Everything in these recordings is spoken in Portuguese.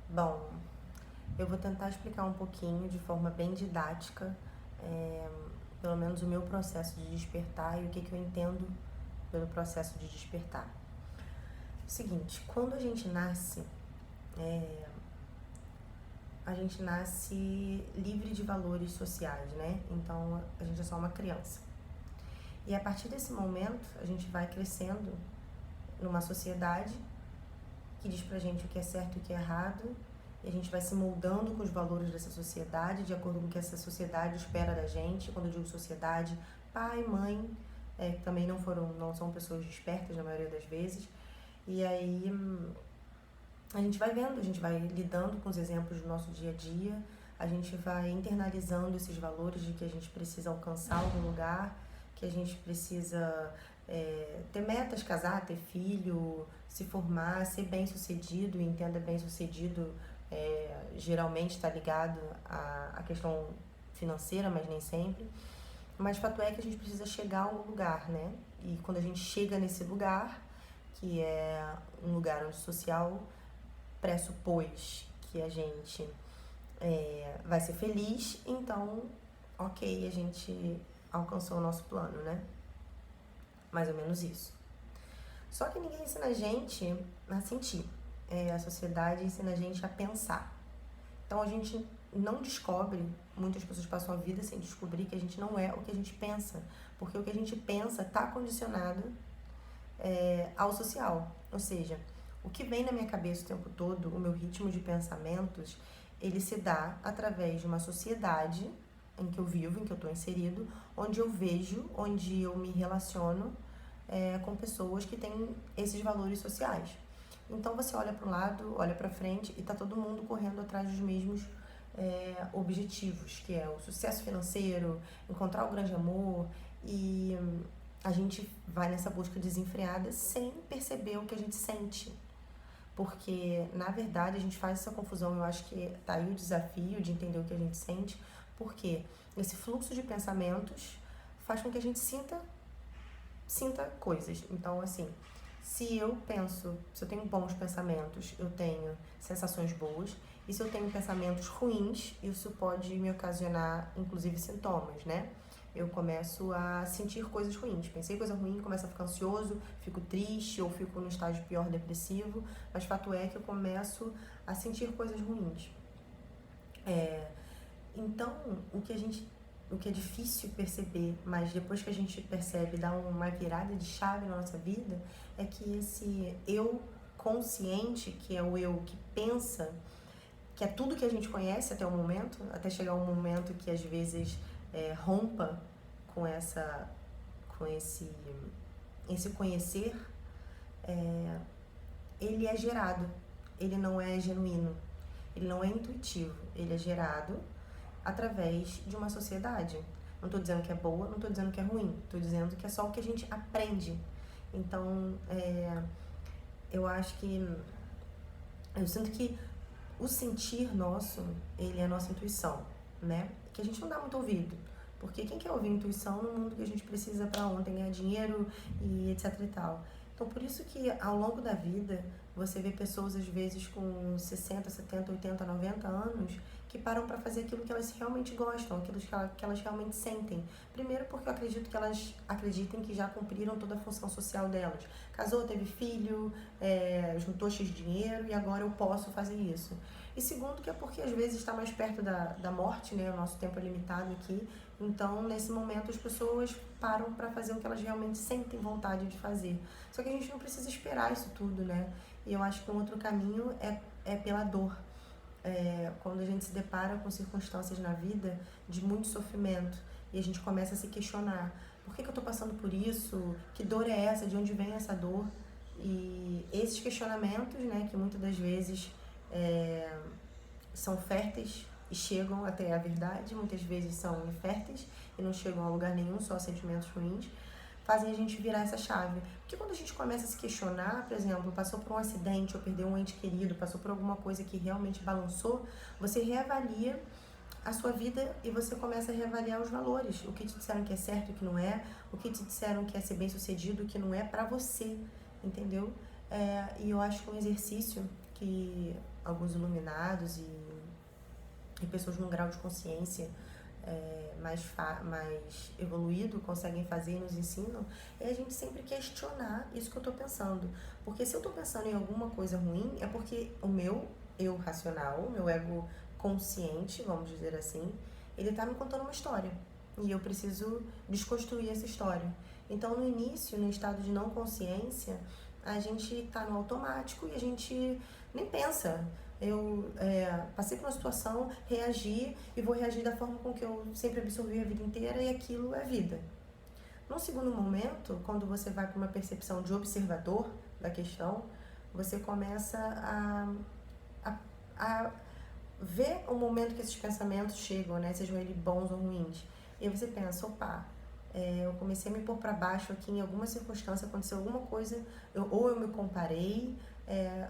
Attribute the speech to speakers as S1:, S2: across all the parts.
S1: Bom, eu vou tentar explicar um pouquinho de forma bem didática, pelo menos o meu processo de despertar e o que eu entendo pelo processo de despertar. Seguinte, quando a gente nasce livre de valores sociais, né? Então a gente é só uma criança. E a partir desse momento a gente vai crescendo numa sociedade que diz pra gente o que é certo e o que é errado, e a gente vai se moldando com os valores dessa sociedade, de acordo com o que essa sociedade espera da gente. Quando eu digo sociedade, pai, mãe, que também não são pessoas despertas na maioria das vezes. E aí a gente vai vendo, a gente vai lidando com os exemplos do nosso dia a dia, a gente vai internalizando esses valores de que a gente precisa alcançar algum lugar, que a gente precisa ter metas, casar, ter filho, se formar, ser bem-sucedido. E entenda bem-sucedido, geralmente está ligado à questão financeira, mas nem sempre. Mas fato é que a gente precisa chegar a algum lugar, né? E quando a gente chega nesse lugar, que é um lugar onde o social pressupôs que a gente vai ser feliz, então, ok, a gente alcançou o nosso plano, né? Mais ou menos isso. Só que ninguém ensina a gente a sentir. A sociedade ensina a gente a pensar. Então a gente não descobre, muitas pessoas passam a vida sem descobrir que a gente não é o que a gente pensa. Porque o que a gente pensa está condicionado ao social. Ou seja, o que vem na minha cabeça o tempo todo, o meu ritmo de pensamentos, ele se dá através de uma sociedade em que eu vivo, em que eu estou inserido, onde eu vejo, onde eu me relaciono com pessoas que têm esses valores sociais. Então você olha para o lado, olha para frente e está todo mundo correndo atrás dos mesmos objetivos, que é o sucesso financeiro, encontrar o grande amor, e a gente vai nessa busca desenfreada sem perceber o que a gente sente. Porque, na verdade, a gente faz essa confusão. Eu acho que tá aí o desafio de entender o que a gente sente, porque esse fluxo de pensamentos faz com que a gente sinta coisas. Então, assim, se eu tenho bons pensamentos, eu tenho sensações boas, e se eu tenho pensamentos ruins, isso pode me ocasionar, inclusive, sintomas, né? Eu começo a sentir coisas ruins. Pensei coisa ruim, começo a ficar ansioso, fico triste ou fico no estágio pior, depressivo, mas fato é que eu começo a sentir coisas ruins. Então, o que é difícil perceber, mas depois que a gente percebe, dá uma virada de chave na nossa vida, é que esse eu consciente, que é o eu que pensa, que é tudo que a gente conhece até o momento, até chegar um momento que às vezes rompa com esse conhecer, ele é gerado, ele não é genuíno, ele não é intuitivo, ele é gerado através de uma sociedade. Não estou dizendo que é boa, não estou dizendo que é ruim, estou dizendo que é só o que a gente aprende. Então, eu acho que eu sinto que o sentir nosso, ele é a nossa intuição, né? Que a gente não dá muito ouvido. Porque quem quer ouvir intuição no mundo que a gente precisa para ontem ganhar dinheiro e etc e tal. Então, por isso que ao longo da vida, você vê pessoas às vezes com 60, 70, 80, 90 anos que param para fazer aquilo que elas realmente gostam, aquilo que elas realmente sentem. Primeiro porque eu acredito que elas acreditem que já cumpriram toda a função social delas. Casou, teve filho, juntou X dinheiro e agora eu posso fazer isso. E segundo que é porque às vezes está mais perto da morte, né? O nosso tempo é limitado aqui. Então, nesse momento, as pessoas param para fazer o que elas realmente sentem vontade de fazer. Só que a gente não precisa esperar isso tudo, né? E eu acho que um outro caminho é pela dor. Quando a gente se depara com circunstâncias na vida de muito sofrimento e a gente começa a se questionar: por que eu estou passando por isso? Que dor é essa? De onde vem essa dor? E esses questionamentos, né, que muitas das vezes são férteis e chegam até a verdade, muitas vezes são inférteis e não chegam a lugar nenhum, só sentimentos ruins, fazem a gente virar essa chave. Porque quando a gente começa a se questionar, por exemplo, passou por um acidente ou perdeu um ente querido, passou por alguma coisa que realmente balançou, você reavalia a sua vida e você começa a reavaliar os valores. O que te disseram que é certo e o que não é, o que te disseram que é ser bem sucedido e o que não é pra você, entendeu? E eu acho que um exercício que alguns iluminados e pessoas num grau de consciência mais evoluído conseguem fazer e nos ensinam é a gente sempre questionar isso que eu estou pensando. Porque se eu estou pensando em alguma coisa ruim, é porque o meu eu racional, o meu ego consciente, vamos dizer assim, ele está me contando uma história. E eu preciso desconstruir essa história. Então, no início, no estado de não consciência, a gente está no automático e a gente nem pensa. Eu passei por uma situação, reagi e vou reagir da forma com que eu sempre absorvi a vida inteira e aquilo é vida. No segundo momento, quando você vai para uma percepção de observador da questão, você começa a ver o momento que esses pensamentos chegam, né? Sejam eles bons ou ruins. E aí você pensa, opa, eu comecei a me pôr para baixo aqui em alguma circunstância, aconteceu alguma coisa, ou eu me comparei,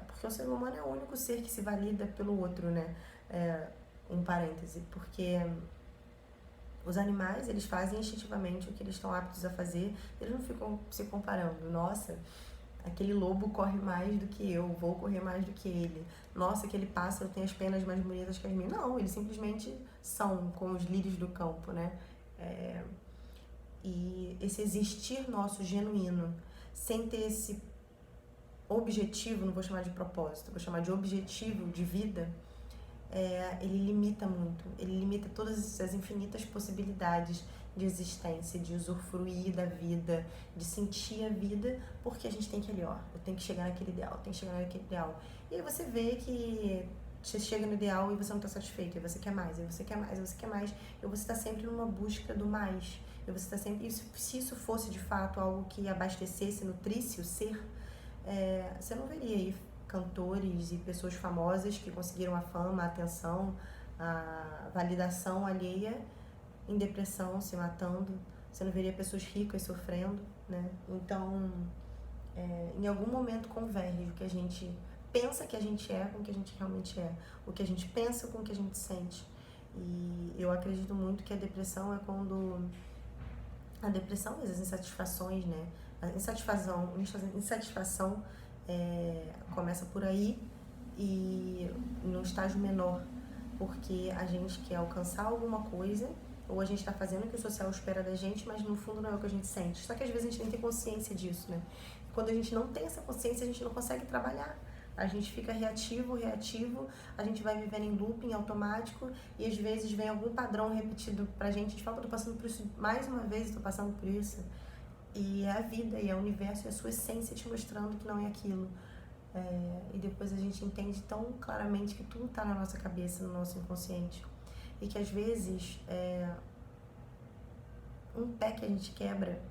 S1: porque o ser humano é o único ser que se valida pelo outro, né? Um parêntese, porque os animais, eles fazem instintivamente o que eles estão aptos a fazer, eles não ficam se comparando. Nossa, aquele lobo corre mais do que eu, vou correr mais do que ele. Nossa, aquele pássaro tem as penas mais bonitas que as minhas. Não, eles simplesmente são como os lírios do campo, né? E esse existir nosso genuíno, sem ter esse objetivo, não vou chamar de propósito, vou chamar de objetivo de vida, ele limita muito, ele limita todas as infinitas possibilidades de existência, de usufruir da vida, de sentir a vida, porque a gente tem aquele, eu tenho que chegar naquele ideal, tem que chegar naquele ideal. E aí você vê que você chega no ideal e você não está satisfeito, e você quer mais, e você quer mais, e você quer mais, e você está sempre numa busca do mais, e você está sempre, se isso fosse de fato algo que abastecesse, nutrisse o ser, você não veria aí cantores e pessoas famosas que conseguiram a fama, a atenção, a validação alheia em depressão, se matando. Você não veria pessoas ricas sofrendo, né? Então, em algum momento converge o que a gente pensa que a gente é com o que a gente realmente é. O que a gente pensa com o que a gente sente. E eu acredito muito que a depressão é quando... A depressão, às vezes, insatisfações, né? A insatisfação começa por aí e num estágio menor, porque a gente quer alcançar alguma coisa ou a gente está fazendo o que o social espera da gente, mas no fundo não é o que a gente sente. Só que às vezes a gente nem tem consciência disso, né? Quando a gente não tem essa consciência, a gente não consegue trabalhar. A gente fica reativo, a gente vai vivendo em looping automático e às vezes vem algum padrão repetido pra gente, a gente fala, eu tô passando por isso mais uma vez, tô passando por isso. E é a vida, e é o universo, e a sua essência te mostrando que não é aquilo. E depois a gente entende tão claramente que tudo tá na nossa cabeça, no nosso inconsciente. E que às vezes um pé que a gente quebra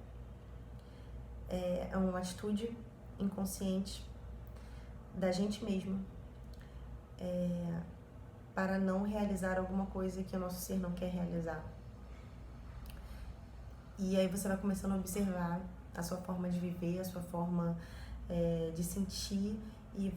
S1: é uma atitude inconsciente da gente mesmo para não realizar alguma coisa que o nosso ser não quer realizar. E aí você vai começando a observar a sua forma de viver, a sua forma de sentir e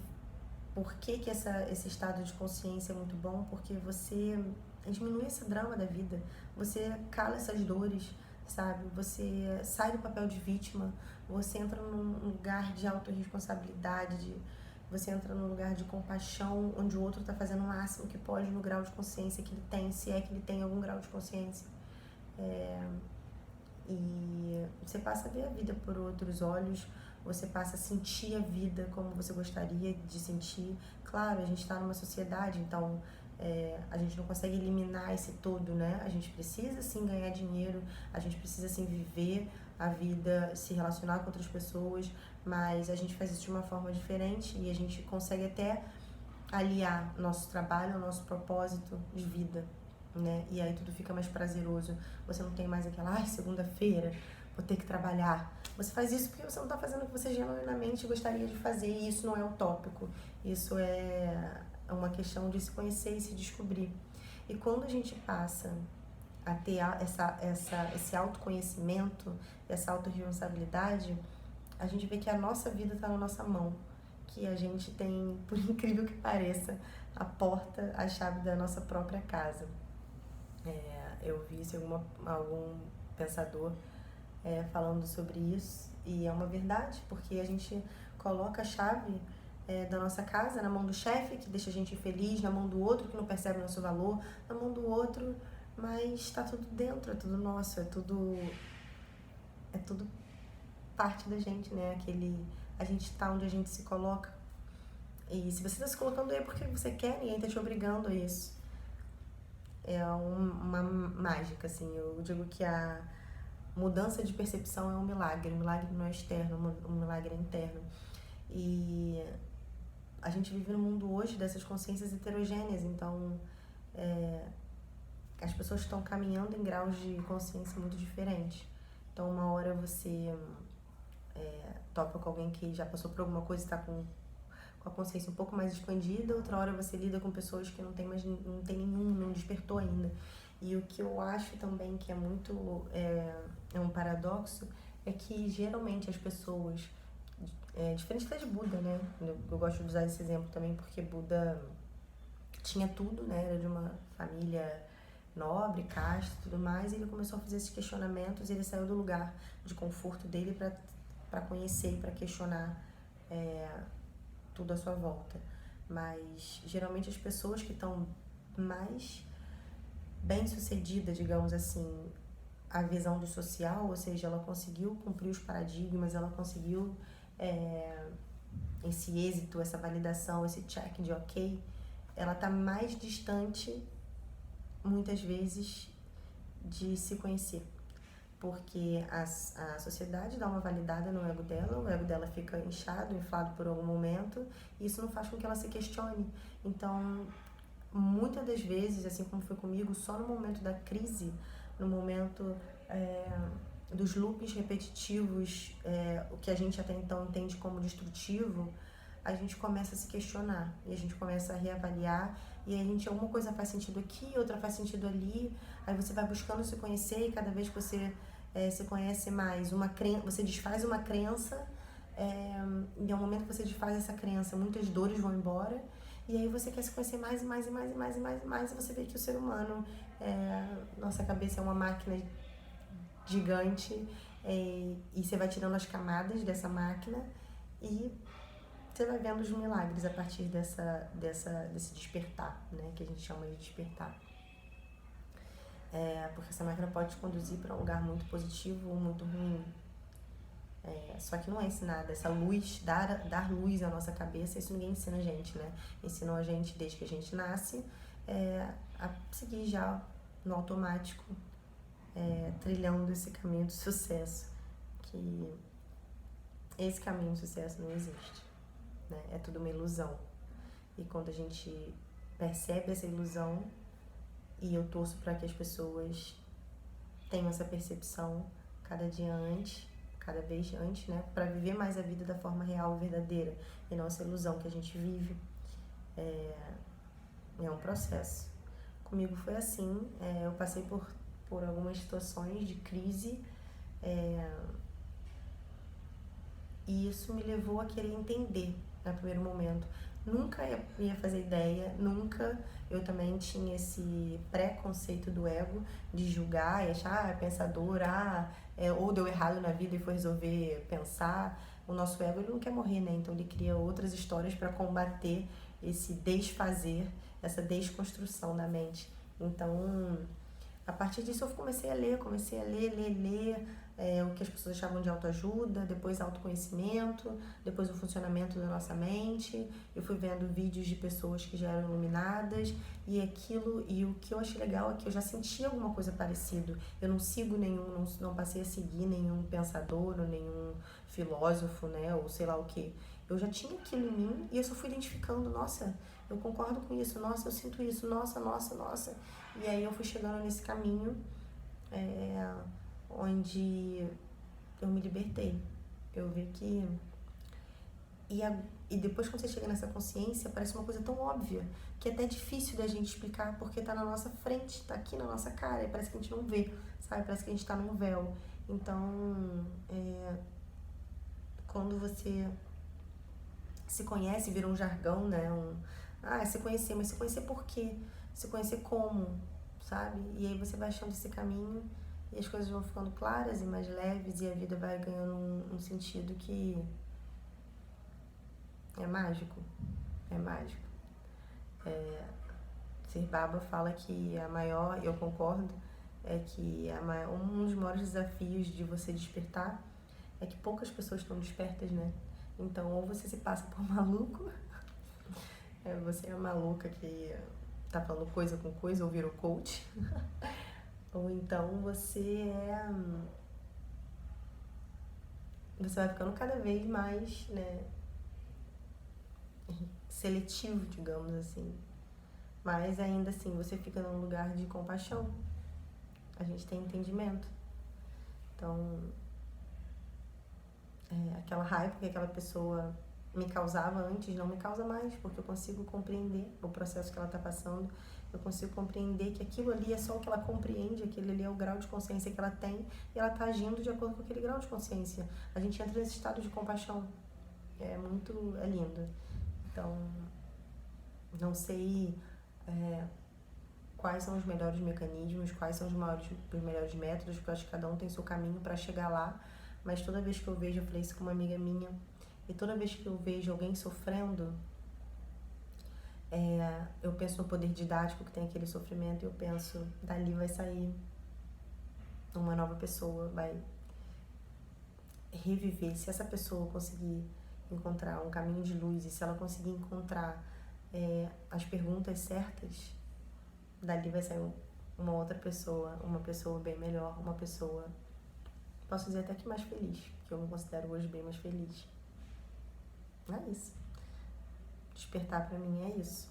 S1: por que esse estado de consciência é muito bom, porque você diminui esse drama da vida, você cala essas dores, sabe? Você sai do papel de vítima, você entra num lugar de autorresponsabilidade, você entra num lugar de compaixão, onde o outro está fazendo o máximo que pode no grau de consciência que ele tem, se é que ele tem algum grau de consciência. E você passa a ver a vida por outros olhos, você passa a sentir a vida como você gostaria de sentir. Claro, a gente está numa sociedade, então a gente não consegue eliminar esse todo, né? A gente precisa sim ganhar dinheiro, a gente precisa sim viver a vida, se relacionar com outras pessoas, mas a gente faz isso de uma forma diferente e a gente consegue até aliar nosso trabalho ao nosso propósito de vida, né? E aí tudo fica mais prazeroso. Você não tem mais aquela, segunda-feira, vou ter que trabalhar. Você faz isso porque você não está fazendo o que você genuinamente gostaria de fazer, e isso não é utópico. Isso é uma questão de se conhecer e se descobrir. E quando a gente passa a ter esse autoconhecimento, essa autorresponsabilidade, a gente vê que a nossa vida está na nossa mão. Que a gente tem, por incrível que pareça, a porta, a chave da nossa própria casa. Eu vi isso em algum pensador falando sobre isso, e é uma verdade, porque a gente coloca a chave da nossa casa na mão do chefe, que deixa a gente infeliz, na mão do outro, que não percebe o nosso valor, na mão do outro, mas tá tudo dentro, é tudo nosso, é tudo parte da gente, né? A gente tá onde a gente se coloca. E se você tá se colocando aí é porque você quer, ninguém tá te obrigando a isso. É uma mágica, assim. Eu digo que a mudança de percepção é um milagre. O milagre não é externo, o milagre é interno. E a gente vive num mundo hoje dessas consciências heterogêneas, então as pessoas estão caminhando em graus de consciência muito diferentes. Então, uma hora você topa com alguém que já passou por alguma coisa e está com a consciência um pouco mais expandida, outra hora você lida com pessoas que não tem nenhum, não despertou ainda. E o que eu acho também que é muito um paradoxo é que geralmente as pessoas, diferente até de Buda, né? Eu gosto de usar esse exemplo também porque Buda tinha tudo, né? Era de uma família nobre, casta e tudo mais, e ele começou a fazer esses questionamentos e ele saiu do lugar de conforto dele para conhecer e para questionar tudo à sua volta. Mas geralmente as pessoas que estão mais bem-sucedidas, digamos assim, a visão do social, ou seja, ela conseguiu cumprir os paradigmas, ela conseguiu esse êxito, essa validação, esse check de ok, ela está mais distante, muitas vezes, de se conhecer. Porque a sociedade dá uma validada no ego dela, o ego dela fica inchado, inflado por algum momento, e isso não faz com que ela se questione. Então, muitas das vezes, assim como foi comigo, só no momento da crise, no momento dos loops repetitivos, o que a gente até então entende como destrutivo, a gente começa a se questionar, e a gente começa a reavaliar, e a gente, uma coisa faz sentido aqui, outra faz sentido ali, aí você vai buscando se conhecer, e cada vez que você se conhece mais, você desfaz uma crença, e ao momento que você desfaz essa crença, muitas dores vão embora, e aí você quer se conhecer mais e mais e mais e mais e mais e mais, e você vê que o ser humano, nossa cabeça é uma máquina gigante, e você vai tirando as camadas dessa máquina, e você vai vendo os milagres a partir desse despertar, né, que a gente chama de despertar. Porque essa máquina pode te conduzir para um lugar muito positivo ou muito ruim. Só que não é ensinada. Essa luz, dar luz à nossa cabeça, isso ninguém ensina a gente, né? Ensinam a gente desde que a gente nasce a seguir já no automático, trilhando esse caminho do sucesso. Que esse caminho do sucesso não existe, né? É tudo uma ilusão. E quando a gente percebe essa ilusão, e eu torço para que as pessoas tenham essa percepção cada dia antes, cada vez antes, né? Para viver mais a vida da forma real, verdadeira, e não essa ilusão que a gente vive. É um processo. Comigo foi assim, eu passei por algumas situações de crise, e isso me levou a querer entender, no primeiro momento. Nunca ia fazer ideia, nunca. Eu também tinha esse preconceito do ego de julgar e achar, é pensador, ou deu errado na vida e foi resolver pensar. O nosso ego, ele não quer morrer, né? Então ele cria outras histórias para combater esse desfazer, essa desconstrução da mente. Então, a partir disso eu comecei a ler, o que as pessoas achavam de autoajuda, depois autoconhecimento, depois o funcionamento da nossa mente. Eu fui vendo vídeos de pessoas que já eram iluminadas e o que eu achei legal é que eu já sentia alguma coisa parecida. Eu não sigo não passei a seguir nenhum pensador ou nenhum filósofo, né, ou sei lá o que. Eu já tinha aquilo em mim e eu só fui identificando, nossa, eu concordo com isso, nossa, eu sinto isso, nossa. E aí eu fui chegando nesse caminho onde eu me libertei. Eu vi que... E depois, quando você chega nessa consciência, parece uma coisa tão óbvia que é até difícil da gente explicar, porque tá na nossa frente, tá aqui na nossa cara, e parece que a gente não vê, sabe? Parece que a gente tá num véu. Então, quando você se conhece, vira um jargão, né? Se conhecer, mas se conhecer por quê? Se conhecer como, sabe? E aí você vai achando esse caminho e as coisas vão ficando claras e mais leves e a vida vai ganhando um sentido que É mágico, é mágico. Sir Baba fala que a maior, eu concordo, é que um dos maiores desafios de você despertar é que poucas pessoas estão despertas, né? Então, ou você se passa por maluco, você é a maluca que tá falando coisa com coisa ou virou coach, ou então você vai ficando cada vez mais, né, seletivo, digamos assim. Mas ainda assim, você fica num lugar de compaixão. A gente tem entendimento. Então, aquela raiva que aquela pessoa me causava antes não me causa mais, porque eu consigo compreender o processo que ela está passando, eu consigo compreender que aquilo ali é só o que ela compreende, aquele ali é o grau de consciência que ela tem e ela está agindo de acordo com aquele grau de consciência. A gente entra nesse estado de compaixão, é lindo. Então, não sei quais são os melhores mecanismos, quais são os melhores métodos, porque eu acho que cada um tem seu caminho para chegar lá, mas toda vez que eu vejo, eu falei isso com uma amiga minha, e toda vez que eu vejo alguém sofrendo, eu penso no poder didático que tem aquele sofrimento, e eu penso, dali vai sair uma nova pessoa, vai reviver. Se essa pessoa conseguir encontrar um caminho de luz, e se ela conseguir encontrar as perguntas certas, dali vai sair uma outra pessoa, uma pessoa bem melhor, uma pessoa, posso dizer até que mais feliz, que eu me considero hoje bem mais feliz. É isso. Despertar pra mim é isso.